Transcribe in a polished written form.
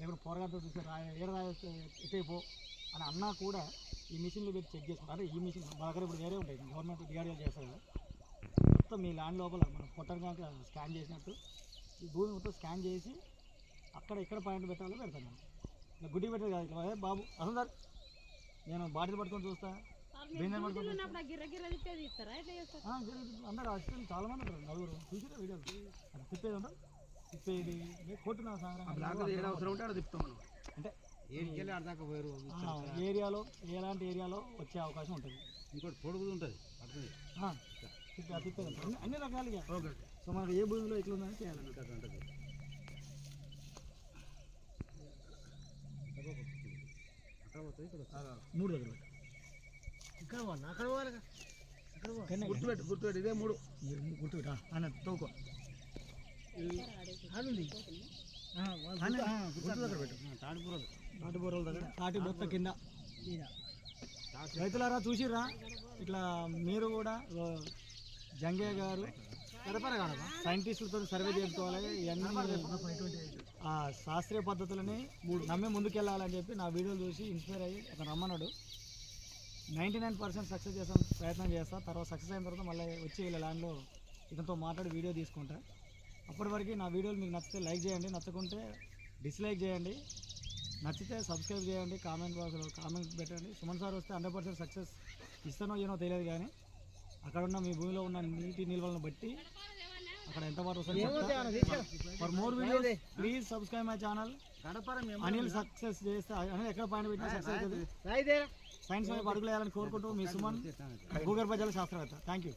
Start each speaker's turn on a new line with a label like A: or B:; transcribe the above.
A: లేకపోతే పోరగాతో చూసి ఎట్టయిపో అని అన్నా కూడా ఈ మిషన్లు పెట్టి చెక్ చేసుకుంటారు. అంటే ఈ మిషన్ మా దగ్గర ఇప్పుడు వేరే ఉంటాయి, గవర్నమెంట్ డిఆర్డీఎల్ చేస్తారు కదా, మొత్తం మీ ల్యాండ్ లోపల మనం పొట్టని కనుక స్కాన్ చేసినట్టు ఈ భూమి మొత్తం స్కాన్ చేసి అక్కడ ఎక్కడ పాయింట్ పెట్టాలో పెడతాను నేను. ఇలా గుడ్డి పెట్టేది కాదు. ఇట్లా బాబు అసలు సార్ నేను బాటిల్ పట్టుకొని చూస్తా, అందరూ అసిస్టెంట్ చాలా మంది ఉంటారు, నలుగురు చూసినా వీడియోలు అది తిప్పేది ఉంటారు. తిప్పేది కొట్టిన
B: అవసరం ఉంటే అక్కడ తిప్పుతాం మనం.
A: అంటే ఏరియాలో ఎలాంటి ఏరియాలో వచ్చే అవకాశం ఉంటుంది.
B: ఇంకోటి పొడుగు ఉంటుంది
A: తిప్పేది ఉంటుంది అన్ని రకాలుగా. సో మనకు ఏ భూమిలో ఎట్లా ఉందని చేయాలి. మూడు దగ్గర ఇక్కడ అక్కడ పోవాలి, గుర్తుపెట్టు గుర్తుపెట్టు, ఇదే మూడు గుర్తుపెట్టా అన్న తోకో తాటిబూరల దగ్గర తాటి బొత్త కింద. రైతులారా చూసిర్రా, ఇట్లా మీరు కూడా జంగయ్య గారు సైంటిస్టులతో సర్వే చేసుకోవాలి, ఇవన్నీ శాస్త్రీయ పద్ధతులని నమ్మి ముందుకెళ్ళాలని చెప్పి నా వీడియోలు చూసి ఇన్స్పైర్ అయ్యి అతను రమ్మన్నాడు. 99% సక్సెస్ చేసాం, ప్రయత్నం చేస్తా. తర్వాత సక్సెస్ అయిన తర్వాత మళ్ళీ వచ్చి వీళ్ళ ల్యాండ్లో ఇతనితో మాట్లాడి వీడియో తీసుకుంటా. అప్పటి వరకు నా వీడియోలు మీకు నచ్చితే లైక్ చేయండి, నచ్చకుంటే డిస్లైక్ చేయండి, నచ్చితే సబ్స్క్రైబ్ చేయండి, కామెంట్ బాక్స్లో కామెంట్ పెట్టండి. సుమన్ సార్ వస్తే 100% సక్సెస్ ఇస్తానో ఏనో తెలియదు, కానీ అక్కడ ఉన్న మీ భూమిలో ఉన్న నీటి నిల్వలను బట్టి అక్కడ ఎంత వాటర్ వస్తుంది. For more videos please subscribe my channel. Anil success చేస్తే అనిల్ ఎక్కడ పాయింట్ పెట్టినా సక్సెస్ అవుతుంది. సైన్స్ వైపు అడుగులు వేయాలని కోరుకుంటూ మీ సుమన్, భూగర్భ జల శాస్త్రవేత్త. Thank you.